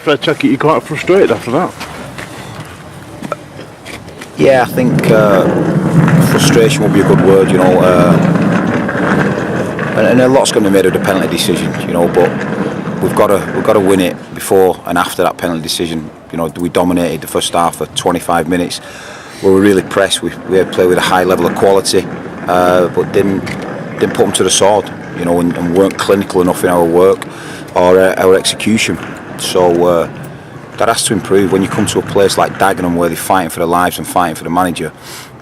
gaffer, I take it you're quite frustrated after that. Yeah, I think frustration would be a good word, and a lot's going to be made of the penalty decision, but we've got to win it before and after that penalty decision. We dominated the first half for 25 minutes. We were really pressed. We had played with a high level of quality, but didn't put them to the sword, and weren't clinical enough in our work or our execution. So that has to improve. When you come to a place like Dagenham where they're fighting for their lives and fighting for the manager,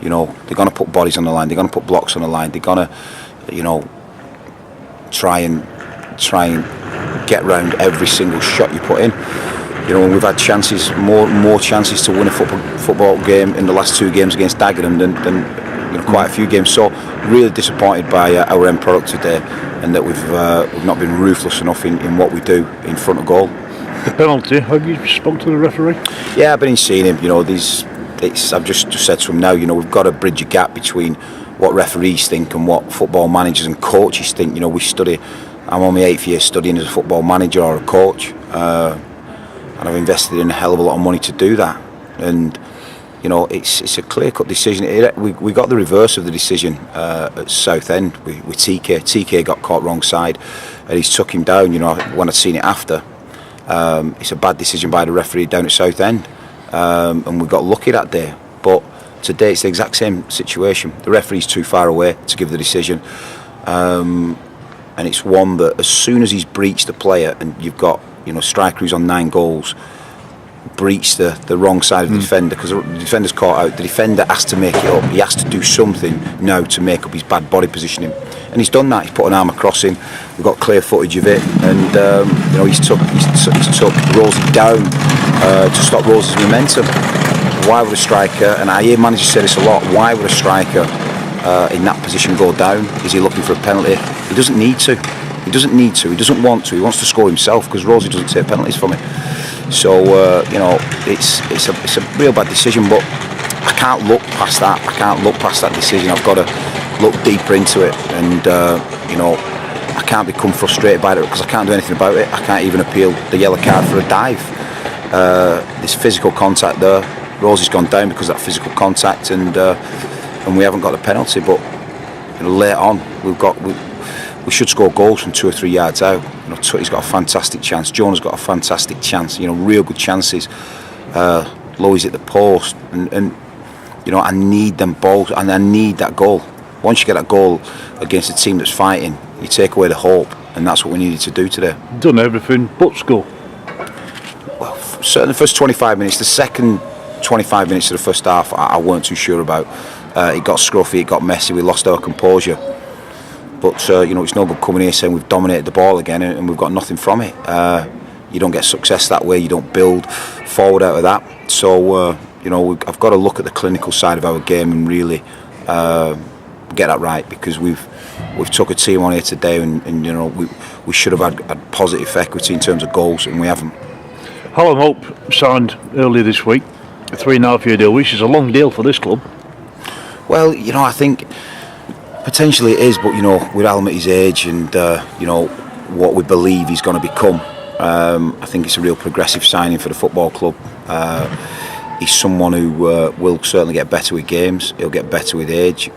they're going to put bodies on the line. They're going to put blocks on the line. They're going to, try and get round every single shot you put in. And we've had chances, more chances to win a football game in the last 2 games against Dagenham than quite a few games. So really disappointed by our end product today, and that we've not been ruthless enough in what we do in front of goal. The penalty, have you spoken to the referee? Yeah, I've been seeing him. I've just said to him now. We've got to bridge a gap between what referees think and what football managers and coaches think. We study. I'm on my 8th year studying as a football manager or a coach, and I've invested in a hell of a lot of money to do that. And it's a clear-cut decision. We got the reverse of the decision at Southend with TK. TK got caught wrong side, and he's took him down. When I'd seen it after, it's a bad decision by the referee down at Southend, and we got lucky that day. But today it's the exact same situation. The referee's too far away to give the decision, and it's one that as soon as he's breached the player, and you've got striker who's on 9 goals, breach the wrong side of the defender, because the defender's caught out. The defender has to make it up. He has to do something now to make up his bad body positioning, and he's done that. He's put an arm across him. We've got clear footage of it, and he's took Rosie down to stop Rosie's momentum. Why would a striker, and I hear managers say this a lot, why would a striker in that position go down? Is he looking for a penalty? He doesn't need to. He doesn't want to. He wants to score himself, because Rosie doesn't take penalties from it. So it's a real bad decision, but I can't look past that. I can't look past that decision. I've got to look deeper into it, and I can't become frustrated by it because I can't do anything about it. I can't even appeal the yellow card for a dive. There's physical contact there. Rosie's gone down because of that physical contact, and we haven't got the penalty. But later on, we should score goals from 2 or 3 yards out. Tutty's got a fantastic chance. Jonah's got a fantastic chance. Real good chances. Louis at the post, and I need them both, and I need that goal. Once you get that goal against a team that's fighting, you take away the hope, and that's what we needed to do today. Done everything but score. Well, certainly the first 25 minutes. The second 25 minutes of the first half, I weren't too sure about. It got scruffy, it got messy. We lost our composure. But it's no good coming here saying we've dominated the ball again and we've got nothing from it. You don't get success that way. You don't build forward out of that. So I've got to look at the clinical side of our game and really get that right, because we've took a team on here today, and we should have had positive equity in terms of goals, and we haven't. Hallam Hope signed earlier this week a 3.5-year deal, which is a long deal for this club. Well, I think potentially it is, but with Alan at his age and what we believe he's going to become, I think it's a real progressive signing for the football club. He's someone who will certainly get better with games. He'll get better with age.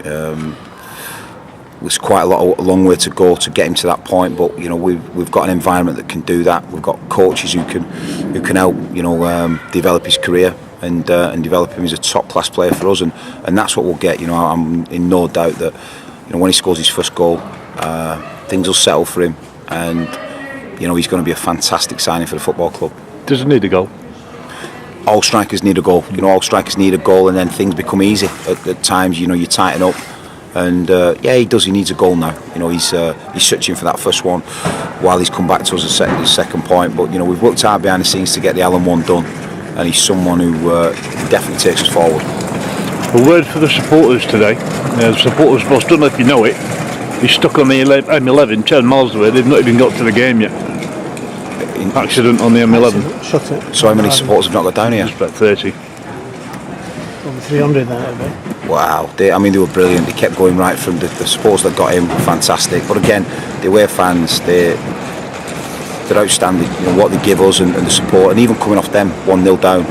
There's quite a long way to go to get him to that point, but we've got an environment that can do that. We've got coaches who can help develop his career and develop him as a top class player for us, and that's what we'll get. I'm in no doubt that when he scores his first goal, things will settle for him, and he's going to be a fantastic signing for the football club. Does he need a goal? All strikers need a goal. All strikers need a goal, and then things become easy. At times, you tighten up, and he does. He needs a goal now. He's searching for that first one, while he's come back to us at his second point. But we've worked hard behind the scenes to get the Allen one done, and he's someone who definitely takes us forward. A word for the supporters today. The supporters bus, don't know if you know it, he's stuck on the M11 10 miles away. They've not even got to the game yet. Accident on the M11. Shut it. So how many supporters have not got down here? Just about 30. Over 300 then, Wow, they were brilliant. They kept going right from the supporters that got in, fantastic. But again, the away fans, they they're outstanding. You know what they give us and the support, and even coming off them 1-0 down.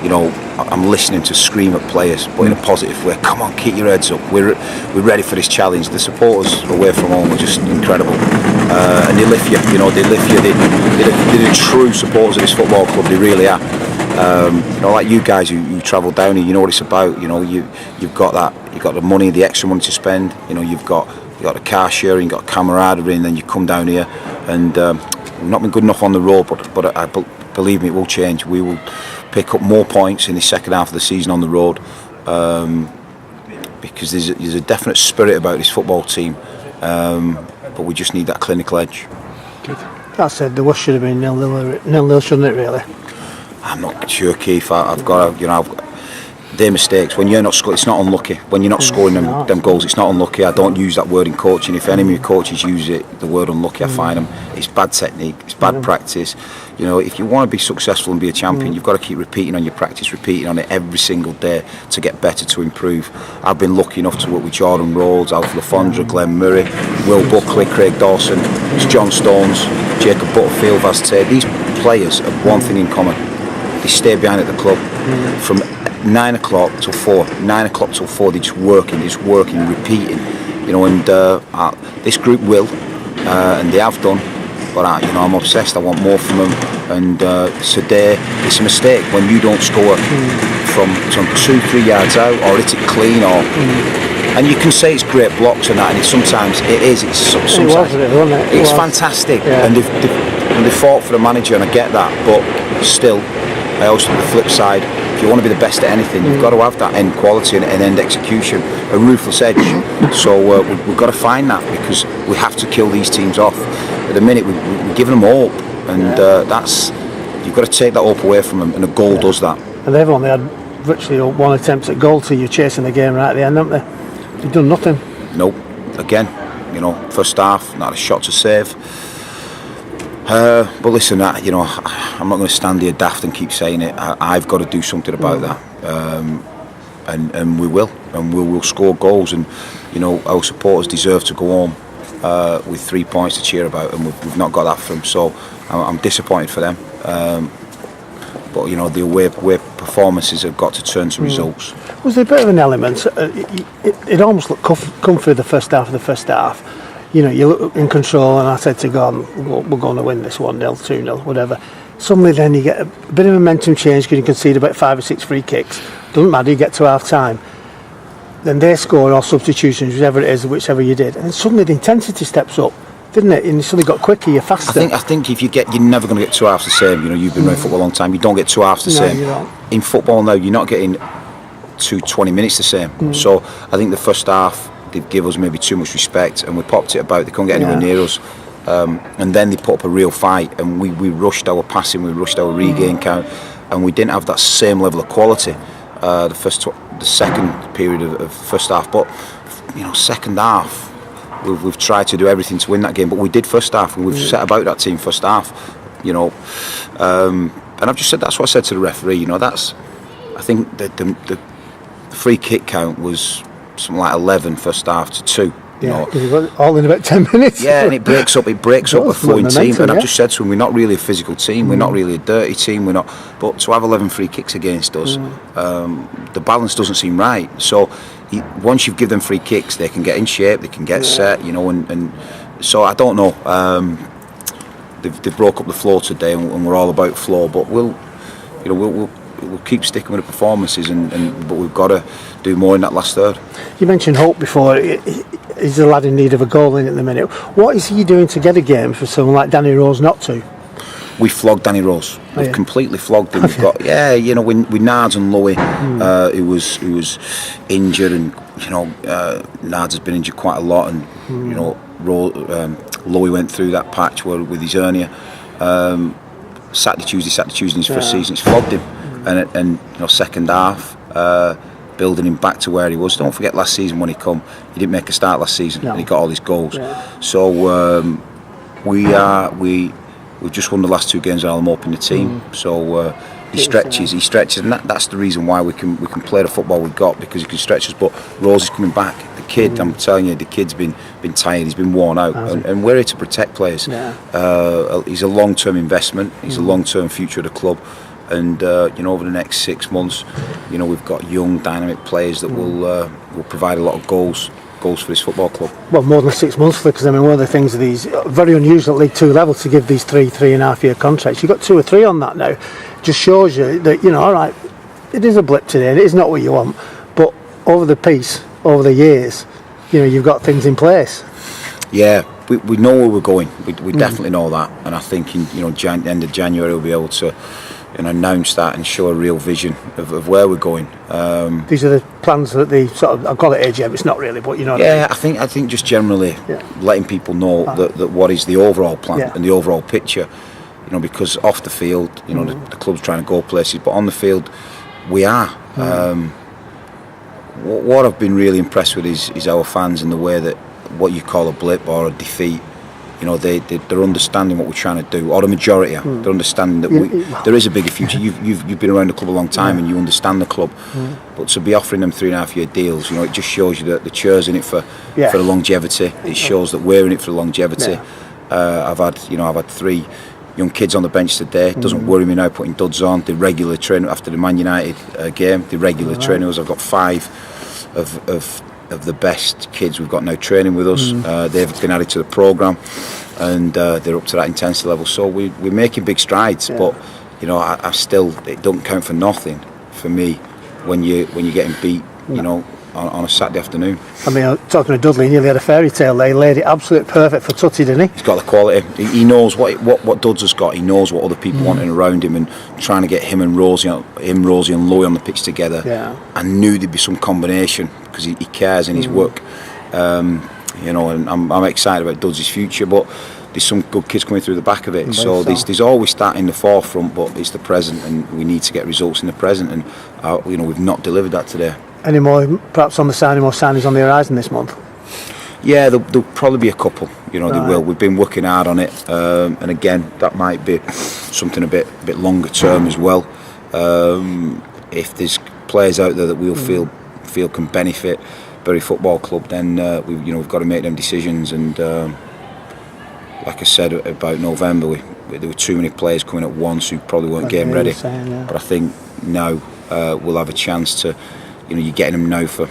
You know, I'm listening to scream at players, but in a positive way. Come on, keep your heads up. We're ready for this challenge. The supporters away from home are just incredible, and they lift you. You know, they lift you. They're the true supporters of this football club. They really are. You know, like you guys who travel down here, you know what it's about. You know, you've got that. You've got the money, the extra money to spend. You know, you've got the car sharing, you've got camaraderie, and then you come down here. And we've not been good enough on the road, but I believe me, it will change. We will pick up more points in the second half of the season on the road, because there's a definite spirit about this football team, but we just need that clinical edge. Good. That said, the worst should have been 0-0, shouldn't it, really? I'm not sure, Keith. I've got to, their mistakes. When you're not scoring, it's not unlucky. When you're not scoring them goals, it's not unlucky. I don't use that word in coaching. If any of your coaches use it, the word unlucky, I find them. It's bad technique. It's bad practice. You know, if you want to be successful and be a champion, you've got to keep repeating on your practice, repeating on it every single day to get better, to improve. I've been lucky enough to work with Jordan Rhodes, Alf Lafondra, Glenn Murray, Will Buckley, Craig Dawson, John Stones, Jacob Butterfield, Vaz Tate. These players have one thing in common. They stay behind at the club from 9 o'clock till 4. 9 o'clock till 4. They're just working, repeating. You know, and this group will, and they have done. But you know, I'm obsessed. I want more from them. And today, it's a mistake when you don't score from 2-3 yards out, or hit it clean, or. And you can say it's great blocks and that, and sometimes it is. It's sometimes it's fantastic, and they've fought for the manager, and I get that. But still, I also the flip side. If you want to be the best at anything, you've got to have that end quality and end execution, a ruthless edge. So we've got to find that, because we have to kill these teams off. At the minute, we're giving them hope, and that's you've got to take that hope away from them, and a goal does that. And they've only had virtually one attempt at goal till you're chasing the game right at the end, haven't they? They've done nothing. Nope. Again, you know, first half, not a shot to save. But listen, you know, I'm not going to stand here daft and keep saying it. I've got to do something about that, and we will, and we'll score goals. And you know, our supporters deserve to go home with 3 points to cheer about, and we've not got that from them. So I'm disappointed for them. But you know, the away performances have got to turn to results. Was there a bit of an element? It almost looked comfy the first half. You know, you look in control, and I said to God, we're going to win this 1-0, 2-0, whatever. Suddenly then you get a bit of momentum change because you concede about 5 or 6 free kicks. Doesn't matter, you get to half time. Then they score, or substitutions, whichever it is, whichever you did. And suddenly the intensity steps up, didn't it? And you suddenly got quicker, you're faster. I think if you're never going to get 2 halves the same. You know, you've been around football a long time, you don't get 2 halves the same. You don't. In football now, you're not getting 20 minutes the same. So I think the first half, they give us maybe too much respect, and we popped it about. They couldn't get anywhere near us, and then they put up a real fight, and we rushed our passing, we rushed our regain count, and we didn't have that same level of quality the second period of first half. But you know, second half, we've tried to do everything to win that game, but we did first half, and we've set about that team first half. You know, and I've just said, that's what I said to the referee. You know, I think the free kick count was something like 11 first half to 2. You know, because you got all in about 10 minutes. Yeah, and it breaks up a flowing team. And I've just said to him, we're not really a physical team. We're not really a dirty team. We're not. But to have 11 free kicks against us, the balance doesn't seem right. So once you've given them free kicks, they can get in shape, they can get set. You know, and so I don't know. They've broke up the flow today, and we're all about flow. But we'll keep sticking with the performances, but we've got to do more in that last third. You mentioned Hope before. He's a lad in need of a goal in at the minute. What is he doing to get a game for someone like Danny Rose not to? We flogged Danny Rose. We've completely flogged him. We've got you know, with Nards and Louis, who was injured, and you know, Nards has been injured quite a lot, and you know, Louis went through that patch with his hernia. Saturday, Tuesday in his first season, it's flogged him, and you know, second half, building him back to where he was. Don't forget last season when he didn't make a start last season, and he got all his goals. So we've just won the last 2 games, and I'm up in the team. So He stretches, and that's the reason why we can play the football we've got, because he can stretch us. But Rose is coming back. The kid, I'm telling you, the kid's been tired. He's been worn out, and we're here to protect players. Yeah. He's a long-term investment. He's a long-term future of the club, and over the next 6 months, we've got young, dynamic players that will provide a lot of goals for this football club. Well, more than 6 months, because I mean, one of the things of these very unusual at League Two level to give these 3.5 year contracts. You've got 2 or 3 on that now. Just shows you that all right, it is a blip today. It is not what you want, but over the years, you've got things in place. Yeah, we know where we're going. We definitely know that, and I think in end of January we'll be able to announce that and show a real vision of where we're going. These are the plans that the sort of, I call it AGM, it's not really, but Yeah, I think just generally letting people know that what is the overall plan and the overall picture, because off the field, the club's trying to go places, but on the field, we are. What I've been really impressed with is our fans and the way that what you call a blip or a defeat, they're understanding what we're trying to do, or the majority are. They're understanding that there is a bigger future. You've been around the club a long time and you understand the club, but to be offering them 3.5 year deals, it just shows you that the chair's in it for the longevity. It shows that we're in it for the longevity. I've had 3 young kids on the bench today. It doesn't worry me now putting duds on. The regular training after the Man United game, the regular trainers. I've got 5 of the best kids we've got now training with us. They've been added to the programme, and they're up to that intensity level. So we're making big strides, but I still, it don't count for nothing for me when you're getting beat, on a Saturday afternoon. I mean, talking to Dudley, he nearly had a fairy tale there. He laid it absolutely perfect for Tutty, didn't he? He's got the quality. He knows what Duds has got. He knows what other people wanting around him, and trying to get him, Rosie and Louis on the pitch together. Yeah. I knew there'd be some combination because he cares in his work. And I'm excited about Duds' future, but there's some good kids coming through the back of it. So there's always that in the forefront, but it's the present, and we need to get results in the present, and we've not delivered that today. Any more, perhaps on the signing, more signings on the horizon this month? Yeah, there'll probably be a couple. They will. We've been working hard on it, and again, that might be something a bit longer term as well. If there's players out there that we'll feel can benefit Bury Football Club, then we've got to make them decisions. And like I said about November, there were too many players coming at once who probably weren't game ready. But I think now we'll have a chance to. You're getting them now for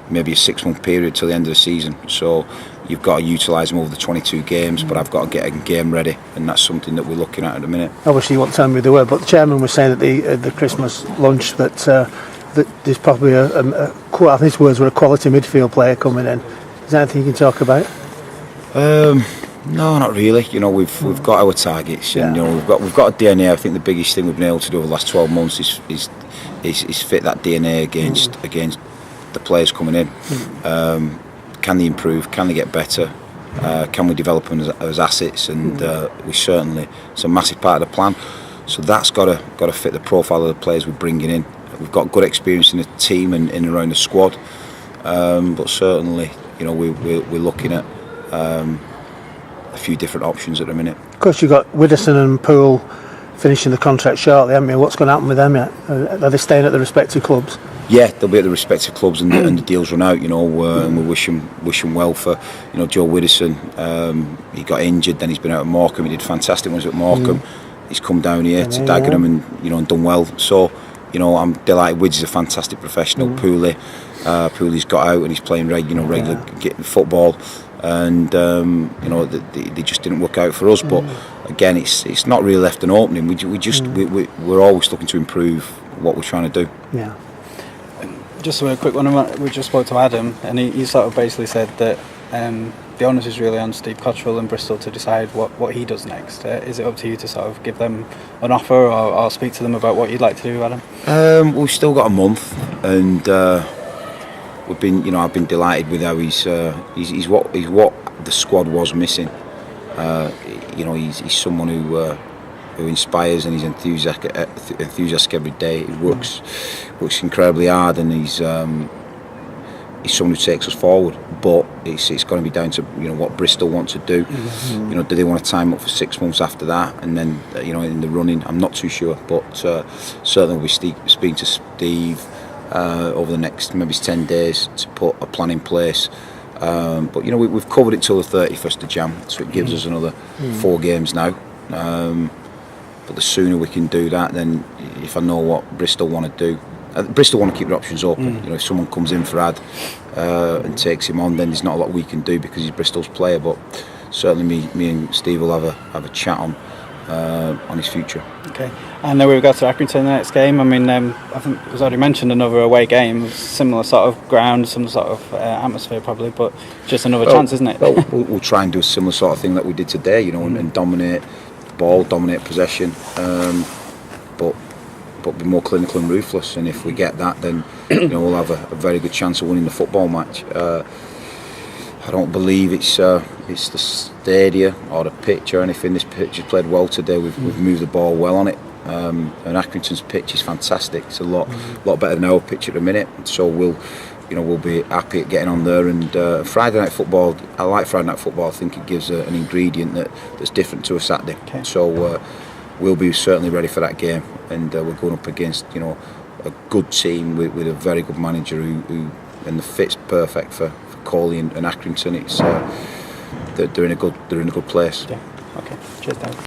maybe a 6-month period till the end of the season. So you've got to utilise them over the 22 games, but I've got to get a game ready, and that's something that we're looking at the minute. Obviously, you won't tell me the word, but the chairman was saying at the Christmas lunch that there's probably I think his words were a quality midfield player coming in. Is there anything you can talk about? No, not really. We've got our targets, and we've got a DNA. I think the biggest thing we've been able to do over the last 12 months is fit that DNA against the players coming in. Can they improve? Can they get better? Can we develop them as assets? And we certainly, it's a massive part of the plan. So that's got to fit the profile of the players we're bringing in. We've got good experience in the team and in and around the squad, but certainly, we're looking at a few different options at the minute. Of course, you've got Widdowson and Poole finishing the contract shortly, haven't you? What's going to happen with them yet? Are they staying at the respective clubs? Yeah, they'll be at the respective clubs, and the deals run out, and we wish him well for, Joe Widdowson. He got injured, then he's been out at Morecambe. He did fantastic when he was at Morecambe. He's come down here to Dagenham and done well. So, I'm delighted. Widge is a fantastic professional. Pooley's got out and he's playing regular getting football. And they just didn't work out for us. But again, it's not really left an opening. We're always looking to improve what we're trying to do. Yeah. Just a quick one. We just spoke to Adam, and he sort of basically said that the onus is really on Steve Cottrell and Bristol to decide what he does next. Is it up to you to sort of give them an offer or speak to them about what you'd like to do, Adam? We've still got a month, and we've been, I've been delighted with how he's what the squad was missing. He's someone who inspires, and he's enthusiastic every day. He works incredibly hard, and is someone who takes us forward. But it's going to be down to what Bristol want to do. Do they want to time up for 6 months after that, and then in the running? I'm not too sure, but certainly we'll be speaking to Steve over the next maybe 10 days to put a plan in place. But we've covered it till the 31st of Jan, so it gives us another 4 games now. But the sooner we can do that, then if I know what Bristol want to do. Bristol want to keep their options open. If someone comes in for Ad and takes him on, then there's not a lot we can do because he's Bristol's player. But certainly, me and Steve will have a chat on his future. Okay. And then we've got to Accrington the next game. I mean, I think it was already mentioned, another away game, similar sort of ground, some sort of atmosphere probably, but just another chance, isn't it? Well, we'll try and do a similar sort of thing that we did today, and dominate the ball, dominate possession, but be more clinical and ruthless. And if we get that, then we'll have a very good chance of winning the football match. I don't believe it's the stadia or the pitch or anything. This pitch has played well today. We've moved the ball well on it. And Accrington's pitch is fantastic. It's a lot better than our pitch at the minute. So we'll be happy at getting on there. And Friday night football, I like Friday night football. I think it gives an ingredient that's different to a Saturday. Okay. So we'll be certainly ready for that game. And we're going up against a good team with a very good manager who and the fit's perfect for Coley and Accrington. It's they're in a good place. Yeah. Okay. Cheers, Dan.